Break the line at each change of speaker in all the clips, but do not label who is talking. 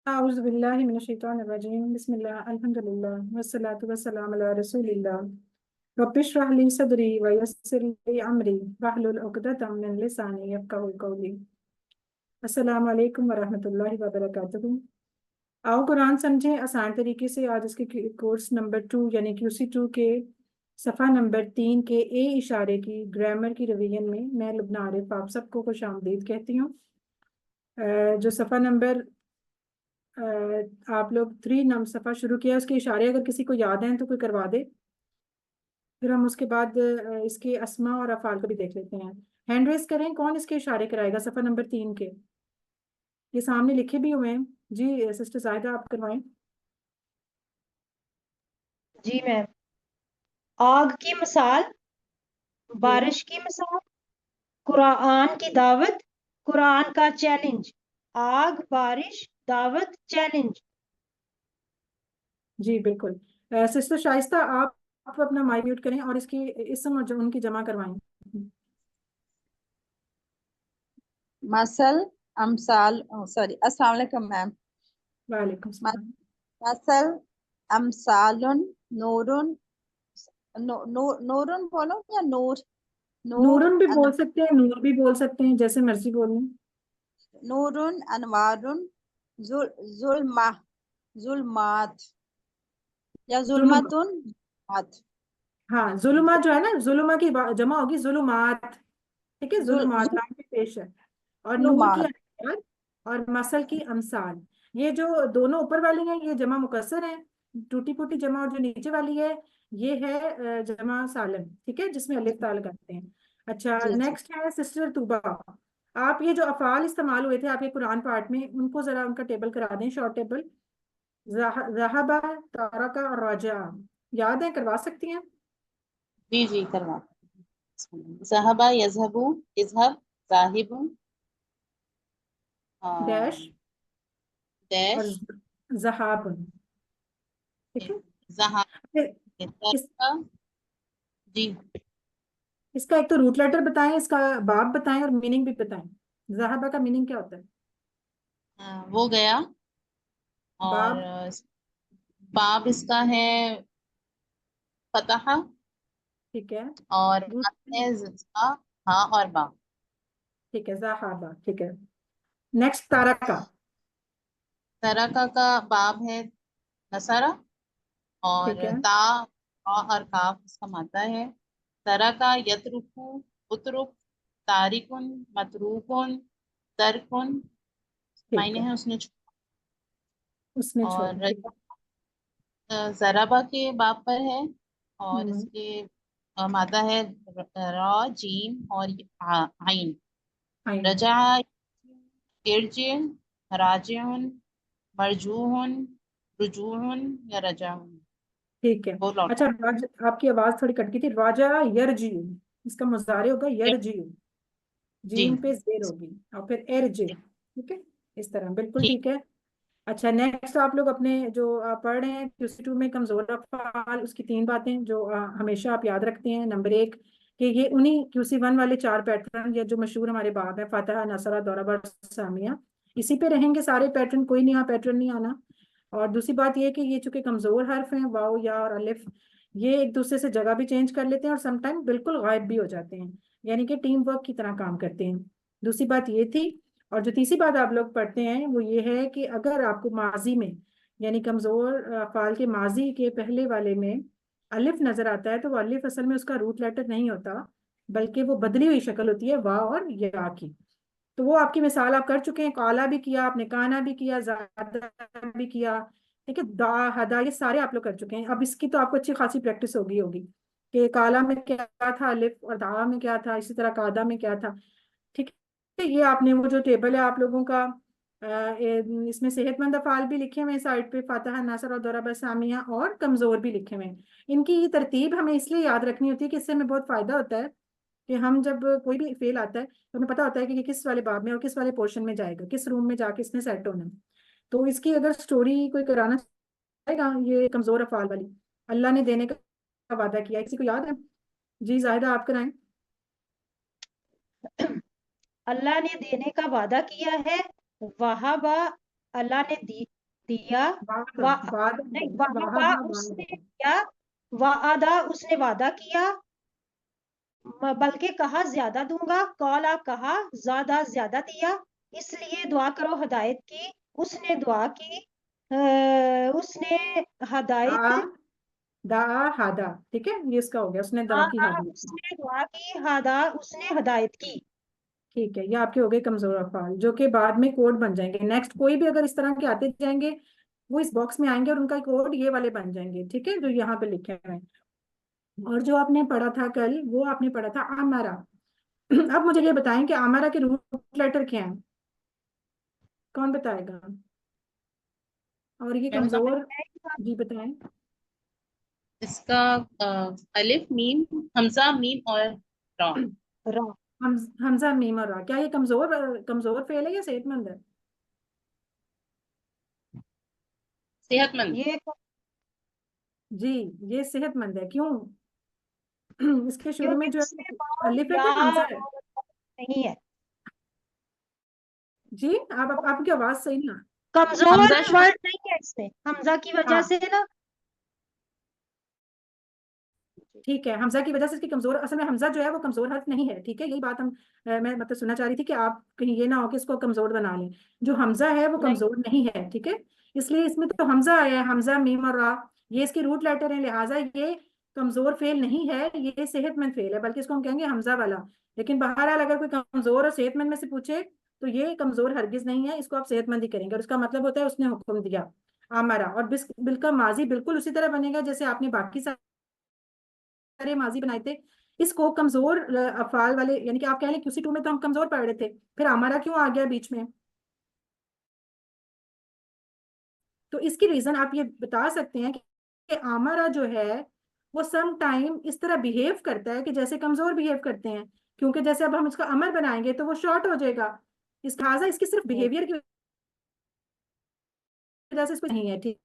अऊज़ु बिल्लाहि मिनश शैतानिर रजीम बिस्मिल्लाह अल्हम्दुलिल्लाह वस्सलातु वस्सलामु अला रसूलिल्लाह रब्बिश्रह ली सदरी व यस्सिर ली अमरी वहलुल उक़दतम मिन लिसानी यफ़क़हू क़ौली। अस्सलामु अलैकुम व रहमतुल्लाहि व बरकातुहू। आओ कुरान समझे आसान तरीके से। आज इसके कोर्स नंबर 2 यानी QC2 के सफ़ा नंबर 3 के ए इशारे की ग्रामर की रिवीजन में मैं लुब्ना आरिफ आप सबको खुशामदीद कहती हूँ। जो सफ़ा नंबर आप लोग 3 सफ़ा शुरू किया, उसके इशारे अगर किसी को याद हैं तो कोई करवा दे। फिर हम उसके बाद इसके अस्मा और अफ़ाल को भी देख लेते हैं। हैंड रेस करें, कौन इसके इशारे कराएगा सफ़ा नंबर 3 के। ये सामने लिखे भी हुए हैं जी। सिस्टर जाहिदा आप करवाएं।
जी मैम। आग की मिसाल,
जी
बारिश की मिसाल, कुरान की दावत, कुरान का चैलेंज। आग, बारिश, दावत, चैलेंज।
जी बिल्कुल। सिस्टर शाइस्ता आप अपना माइक म्यूट करें और इसकी इसम और जो उनकी जमा करवाएं।
मसल अमसाल सॉरी अस्सलाम वालेकुम मैम।
वालेकुम सलाम।
मसल अमसालुन नूरुन नूरुन बोलो या नूर नूर
नूरुन भी बोल सकते हैं, नूर भी बोल सकते हैं, जैसे मर्जी बोलें।
नूरुन अनवारुन जुल्मा जुल्मात या
जुल्म,
जुल्मतुन मात
हाँ जुल्मा जो है ना, जुल्मा की जमा होगी जुलुमात। ठीक है, जुलुमात नाम पे पेश है। और नूर की
जुल्मात।
अनवार और मसल की अमसाल, ये जो दोनों ऊपर वाली हैं ये जमा मुकस्सर है। टूटी फूटी जमा, और जो नीचे वाली है ये है जमा सालम। ठीक है, जिसमें अलिफ ताल करते हैं। अच्छा,
जी जी
नेक्स्ट है सिस्टर तूबा। आप ये जो अफाल इस्तेमाल हुए थे आपके कुरान पार्ट में, उनको जरा उनका टेबल करा दें, शॉर्ट टेबल। जहाबा, तारका और राजा, याद है, करवा सकती हैं।
जी जी करवा। ज़हबा यज़हबु इज़हब ज़ाहिबु
डैश और
डैश
जहाब। ठीक है।
ज़हा
फिर इस
जी।
इसका एक तो रूट लेटर बताएं, इसका बाब बताएं और मीनिंग भी बताएं। जहाबा का मीनिंग क्या होता है?
वो गया। और
बाब।
बाब इसका है फतहा।
ठीक है।
और
रूट।
है ज़ा, हाँ और बा।
ठीक है, जहाबा। ठीक है। नेक्स्ट तारका।
तरका का बाब है नसरा। और
ठीक है।
ता और काफ इसका माता है। तरका यतरुकु उतरुक तारिकुन मतरूकुन तरकुन,
ठीक
मायने
है,
है उसने
उसने छोड़ा।
और
ठीक है।
जराबा के बाप पर है। और
हम्म।
इसके मादा है र जीम और आइन।
आइन।
रजा इर्जिन राजिउन मरजूहुन रुजूहुन या रजाउन।
ठीक है।
वो लौटा।
अच्छा आपकी आवाज थोड़ी कट गई थी। राजा यरजियु, इसका मुजारे होगा यरजियु।
जी
जीम पे जेर होगी और फिर एरजे। ठीक है, इस तरह बिल्कुल
ठीक।
ठीक है। अच्छा, नेक्स्ट आप लोग अपने जो आप पढ़ रहे हैं QC2 में कमजोर अफ़आल, उसकी 3 बातें जो हमेशा आप याद रखते हैं। नंबर 1 कि ये उन्हीं QC1 वाले 4 पैटर्न या जो मशहूर हमारे बाब है, फातिहा, नसरा, दौरा, सामिया, इसी पे रहेंगे सारे पैटर्न, कोई नया पैटर्न नहीं आना। और दूसरी बात ये कि ये चूंकि कमजोर हर्फ हैं, वाव, या और अलिफ, ये एक दूसरे से जगह भी चेंज कर लेते हैं और समटाइम बिल्कुल गायब भी हो जाते हैं, यानी कि टीम वर्क की तरह काम करते हैं। दूसरी बात ये थी। और जो तीसरी बात आप लोग पढ़ते हैं वो ये है कि अगर आपको माजी में, यानी कमजोर अफ़आल के माजी के पहले वाले में अलिफ नजर आता है, तो वो अलिफ असल में उसका रूट लेटर नहीं होता, बल्कि वो बदली हुई शक्ल होती है वाह और या की। तो वो आपकी मिसाल आप कर चुके हैं, काला भी किया आपने, काना भी किया, ज्यादा भी किया। ठीक है, दा, हदा, ये सारे आप लोग कर चुके हैं। अब इसकी तो आपको अच्छी खासी प्रैक्टिस होगी होगी कि काला में क्या था अलिफ, और दा में क्या था, इसी तरह कादा में क्या था। ठीक है, ये आपने वो जो टेबल है आप लोगों का, इसमें सेहतमंद अफ़ाल भी लिखे हुए हैं साइड पे, फातिहा, नसर और दौरा सामिया, और कमजोर भी लिखे हुए हैं। इनकी ये तरतीब हमें इसलिए याद रखनी होती है कि इससे हमें बहुत फायदा होता है कि हम जब कोई भी फेल आता है तो हमें पता होता है कि ये किस वाले बाब में और किस वाले पोर्शन में जाएगा, किस रूम में जाके इसने सेट होना है। तो इसकी अगर स्टोरी कोई कराना चाहेगा, ये कमजोर अफ़ाल वाली, अल्लाह ने देने का वादा किया, किसी को याद है? जी जाहिदा आप कराएं।
अल्लाह ने देने का वादा किया है। वहाबा, अल्लाह ने दिया,
बाद
वा
बाद
नहीं,
वादा
वादा उसने किया, वादा उसने वादा किया, बल्कि कहा ज्यादा दूंगा, कौला कहा, ज्यादा दिया, इसलिए दुआ करो हिदायत की, उसने दुआ की, उसने
दा
हदायत,
दा हादा, ठीक है, ये इसका हो गया, उसने दा की हादी।
उसने दुआ की, हादा उसने हदायत की।
ठीक है, ये आपके हो गए कमजोर अफआल जो कि बाद में कोड बन जाएंगे। नेक्स्ट कोई भी अगर इस तरह के आते जाएंगे वो इस बॉक्स में आएंगे और उनका कोड ये वाले बन जाएंगे, ठीक है, जो यहाँ पे लिखे हुए हैं। और जो आपने पढ़ा था कल वो आपने पढ़ा था आमारा। अब मुझे ये बताएं कि आमारा के रूट लेटर क्या है, कौन बताएगा? और ये
मैम
कमजोर, जी बताएं।
इसका अलिफ मीम हमजा मीम और रा।
रा,
हमजा मीम और रा, क्या ये कमजोर फेल है या सेहतमंद है?
सेहतमंद।
ये
जी, ये सेहतमंद है, क्यों? इसके शुरू में
क्योंकि
जो
उसके
है
बाद
अलिफ है
या
कि हमजा है?
नहीं है,
जी, आप आपकी आवाज सही ना।
कमजोर
हमजा शुरू।
वर्ड नहीं है इसमें, हमजा की वजह
हाँ
से ना।
ठीक है, हमजा की वजह से इसकी कमजोर, असल में हमजा जो है वो कमजोर हर्फ नहीं है, ठीक है, यही बात मैं मतलब सुनना चाह रही थी कि आप कहीं ये ना हो कि इसको कमजोर बना लें। जो हमजा है वो
नहीं,
कमजोर नहीं है, ठीक है। इसलिए इसमें तो हमजा आया है, हमजा मीम और रा, ये इसके रूट लेटर है, लिहाजा ये कमजोर फेल नहीं है, ये सेहतमंद फेल है, बल्कि इसको हम कहेंगे हमजा वाला। लेकिन बहरहाल अगर कोई कमजोर और सेहतमंद में से पूछे तो ये कमजोर हरगिज नहीं है, इसको आप सेहतमंद ही करेंगे, और उसका मतलब होता है उसने हुक्म दिया, आमरा। और बिल का माजी बिल्कुल उसी तरह बनेगा जैसे आपने बाकी सारे माजी बनाए थे। इसको कमजोर अफाल वाले, यानी कि आप कह लें QC2 में तो हम कमजोर पढ़ रहे थे, फिर हमारा क्यों आ गया बीच में? तो इसकी रीजन आप ये बता सकते हैं कि आमारा जो है वो सम टाइम इस तरह बिहेव करता है कि जैसे कमजोर बिहेव करते हैं, क्योंकि जैसे अब हम इसका अमर बनाएंगे तो वो शॉर्ट हो जाएगा, इस लिहाजा इसकी सिर्फ बिहेवियर की वजह से इसको नहीं है, ठीक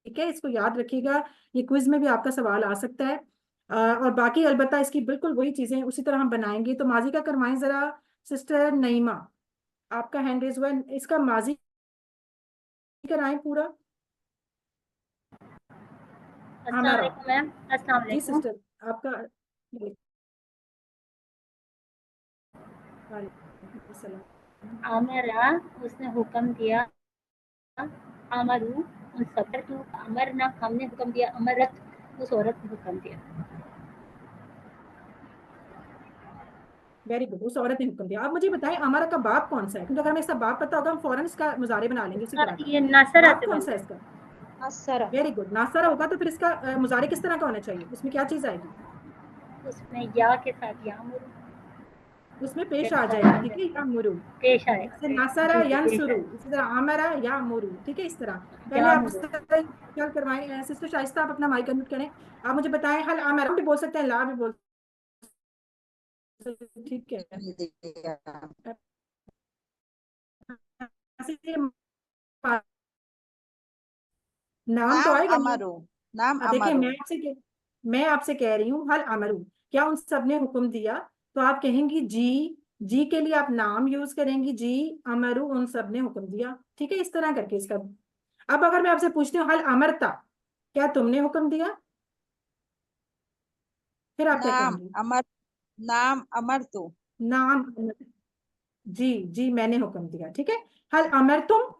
ठीक है, इसको याद रखिएगा, ये क्विज में भी आपका सवाल आ सकता है। और बाकी अलबत्ता इसकी बिल्कुल वही चीजें उसी तरह हम बनाएंगे। तो माजी का करवाएं जरा, सिस्टर नईमा, आपका हैंड रेज हुआ है, इसका माजी कराएं पूरा
अस्सलाम
हमारा।
वालेकुम मैम। अस्सलाम
जी
वालेकुम।
सिस्टर आपका, वालेकुम सलाम।
आमरा उसने हुक्म दिया, अमरू उन सबर तू, अमरना हमने हुक्म दिया, अमरत उस औरत ने हुक्म दिया।
वेरी गुड, उस औरत ने हुक्म दिया। आप मुझे बताएं हमारा का बाप कौन सा है, क्योंकि अगर हमें इसका बाप पता होगा हम फौरन इसका मुजारे बना लेंगे उसी तरह का।
ये नासरा
बाप
से
कौन सा
बनता
है
है।
इसका?
असरा,
वेरी गुड, नासरा होगा तो फिर इसका मुजारे किस तरह का होना चाहिए, उसमें क्या चीज आएगी?
उसमें या के साथ या मुरू
उसमें पेश आ जाएगी,
पेश
ठीक है, या मुरू।
आएगा।
जैसे नासरा
जी जी पेश
यंसुरू,
आएगा।
इसी तरह आमरा या मुरू, ठीक है, इस तरह। पहले
या
आप इस
मुरू।
तरह क्या करवाएं, सिस्टर शाइस्ता आप अपना माइक अनम्यूट करें। आप मुझे बताएं, हल आमरा भी बोल सकते हैं, ला भी बोल सकते हैं, ठीक है। ऐसे नाम तो
नाम
आएगा नहीं।
अमरु, नाम
देखिए
अमरु।
मैं आपसे कह रही हूँ हल अमरू, क्या उन सब ने हुक्म दिया? तो आप कहेंगी जी, जी के लिए आप नाम यूज करेंगी, जी अमरू उन सब ने हुक्म दिया, ठीक है, इस तरह करके इसका। अब अगर मैं आपसे पूछती हूँ हल अमरता, क्या तुमने हुक्म दिया? फिर आप क्या
नाम
कहेंगी?
अमर, नाम अमर तू।
नाम, जी, जी मैंने हुक्म दिया, ठीक है। हल अमर तुम,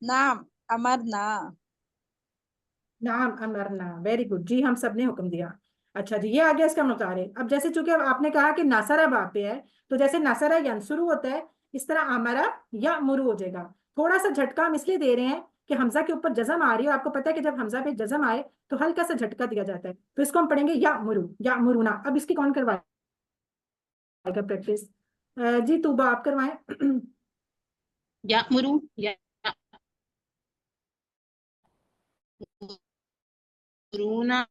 नाम अमरना।
नाम अमरना, वेरी गुड, जी हम सब ने हुक्म दिया। अच्छा जी, ये आ गया इसका मुतारे। अब जैसे चूंकि अब आपने कहा कि नासरा बाप पे है, तो जैसे नासरा यंसुरु होता है, इस तरह अमरा या मुरु हो जाएगा। थोड़ा सा झटका हम इसलिए दे रहे हैं कि हमजा के ऊपर जजम आ रही है, और आपको पता है कि जब हमजा पे जजम आए तो हल्का सा झटका दिया जाता है, तो इसको हम पढ़ेंगे या मुरु, या मुरुना। अब इसकी कौन करवाएगा प्रैक्टिस? जी तूबा आप करवाएं।
या मुरू या मुरूना।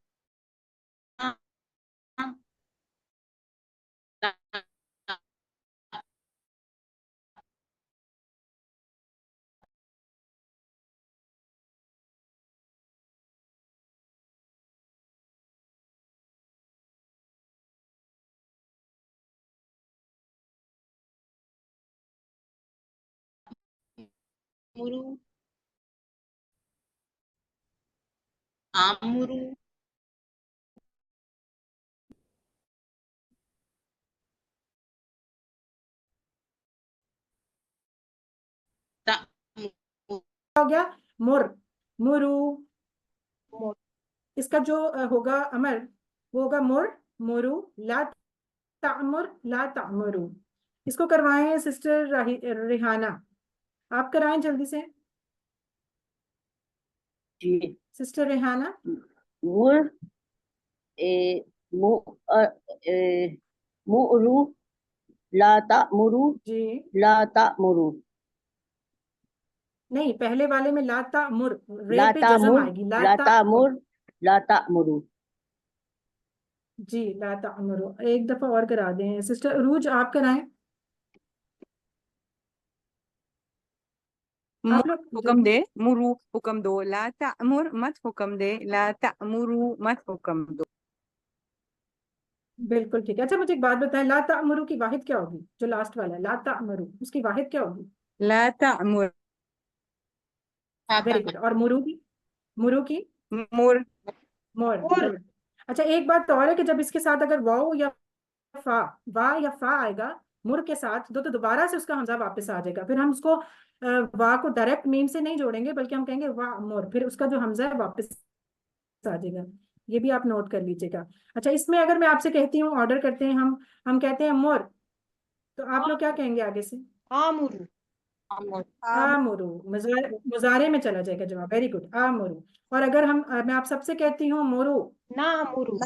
मुरू आमुरु तामुरु
हो गया मुर, मुरु।
मुर।
इसका जो होगा अमर वो होगा मुर, मुरु। ला तामुर, ला तामुरु। इसको करवाएं सिस्टर रिहाना, आप कराएं जल्दी से
जी।
Sister Rihanna.
मुर ए मु ए मुरु ला तामुरु
जी
ला तामुरु
नहीं, पहले वाले में ला तामुर, रे
ला
पे जज़म
तामुर
आएगी, ला
ला
तामुर।
तामुर ला तामुरु।
जी ला तामुरु। एक दफा और करा दें सिस्टर अरूज, आप कराएं। आप लोग
हुक्म दे, मुरु हुक्म दो, ला तामुर मत हुक्म दे, ला तामुरु मत हुक्म दो।
बिल्कुल ठीक है। अच्छा मुझे एक बात बताएं, ला तामुरु की वाहिद क्या होगी? जो लास्ट वाला है ला तामुरु, उसकी वाहिद क्या होगी?
ला तामुर
वेरी गुड। और मुरु की? मुरु की
मुर
मोर,
मुर।
गुड। अच्छा एक बात और है कि जब इसके साथ अगर वाओ या फा, वा या फा आएगा मुर के साथ तो दोबारा से उसका हमजा वापस आ जाएगा। फिर हम उसको वा को डायरेक्ट मीम से नहीं जोड़ेंगे, बल्कि हम कहेंगे वा मोर, फिर उसका जो हमजा है वापस आ जाएगा। ये भी आप नोट कर लीजिएगा। अच्छा इसमें अगर मैं आपसे कहती हूँ, ऑर्डर करते हैं हम कहते हैं मोर, तो आप लोग क्या कहेंगे आगे से?
आमुरु।
आमुर
आमुरु। मुजारे में चला जाएगा जवाब। वेरी गुड, आमुरु। और अगर मैं आप सबसे कहती हूँ मोरू,
नामुरु।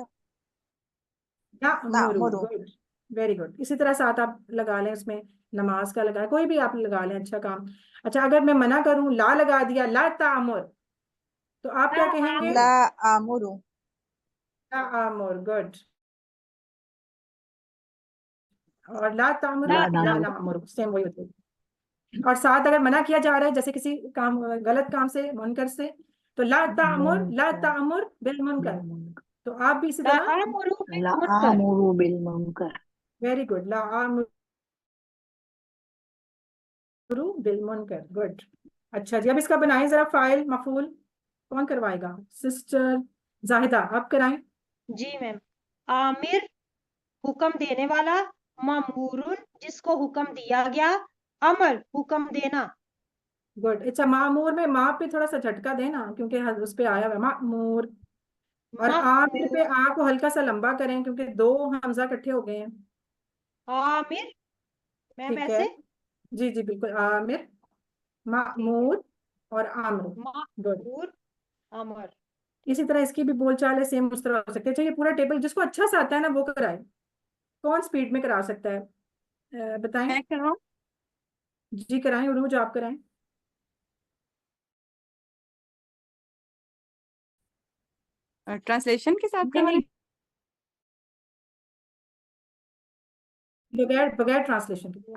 नामुरु,
नामुरु।
Good, very good. इसी तरह साथ आप लगा लें, उसमें नमाज का लगाए, कोई भी आप लगा लें, अच्छा काम। अच्छा अगर मैं मना करूं, ला लगा दिया, ला तामुर, तो आप क्या कहेंगे?
ला आमुरु।
ला आमुर, गुड। और ला तामुरु,
ला
ला नामुर, सेम वही होती है। और साथ अगर मना किया जा रहा है जैसे किसी काम, गलत काम से, मुनकर से, तो ला तामुर बिल मुनकर, तो आप भी इसी तरह।
आमुरु बिल मुनकर।
बिल मुनकर।
वेरी गुड, ला आमुरु बिल मुनकर, गुड। अच्छा जी, अब इसका बनाएं जरा फाइल मफूल। कौन करवाएगा? सिस्टर जाहिदा, आप कराएं।
जी मैम। आमिर हुक्म देने वाला, मामूरुन जिसको हुक्म दिया गया, अमर हुक्म देना।
गुड। अच्छा मामूर में माँ पे थोड़ा सा झटका देना, क्योंकि उस पे आया हुआ है मामूर। और आमिर पे
मामूर।
आ को हल्का सा लंबा करें, क्योंकि दो हमजा इकट्ठे हो गए हैं।
आमिर मैम
ठीक है,
ऐसे।
जी जी बिल्कुल, आमिर,
ठीक है।
मामूर और आमर, गुड।
मामूर अमर।
इसी तरह इसकी भी बोलचाल है, सेम उस तरह हो सकती है। अच्छा ये पूरा टेबल जिसको अच्छा से आता है ना वो कराए। कौन स्पीड में करा सकता है? बताएं।
मैं कराऊं?
जी कराएं, उरूज आप कराएं।
ट्रांसलेशन के साथ
नहीं
करवाएं?
नहीं, बगैर बगैर ट्रांसलेशन के।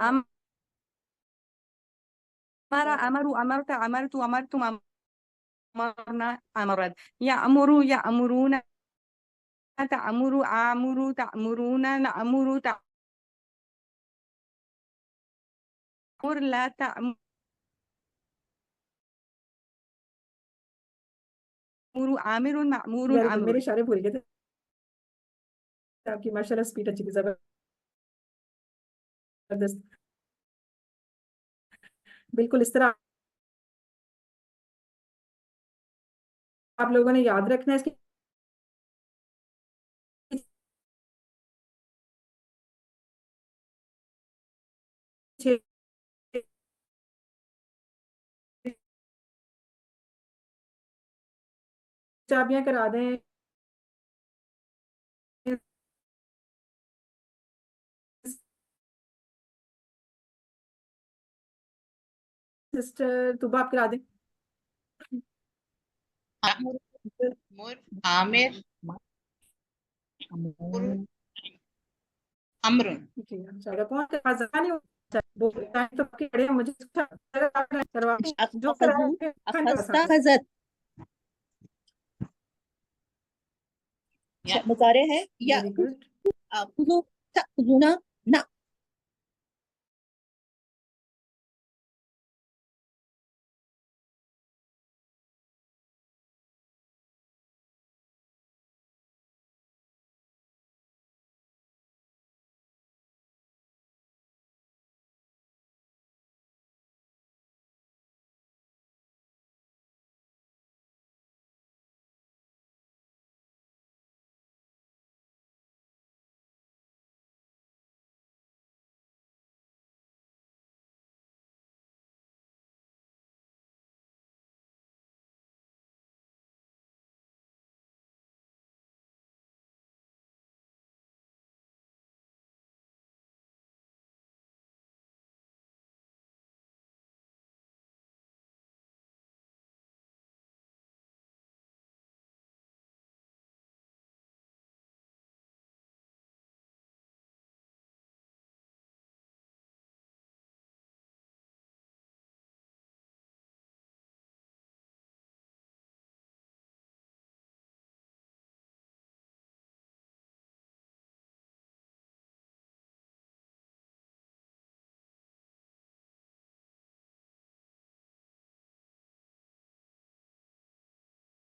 अमरा अमरु अमरत अमरतु अमरतुम अमरना अमरत यामुरु यामुरूना तामुरु आमुरु तामुरूना नामुरु तामुर ला तामुरु आमिरुन मामुरुन
वेरी गुड, मेरे
अमरुन।
इशारे भूल गए थे। आपकी माशाल्लाह स्पीड अच्छी थी, जबरदस्त। बिल्कुल इस तरह आप लोगों ने याद रखना है। इसकी छह चाबियां करा दें सिस्टर, तुबा आप करा दें।
आमुर मुर आमिर मुर अमरुन।
जी अच्छा, कौन करवा नहीं होता बोलता है तो आपके खड़े हैं, मुझे करवा जो करा
अखज़ु
करवा
अखज़ता
सकते।
खज़त।
या
मुजारे है या
वेरी गुड,
अखुज़ु तअखुज़ुना ना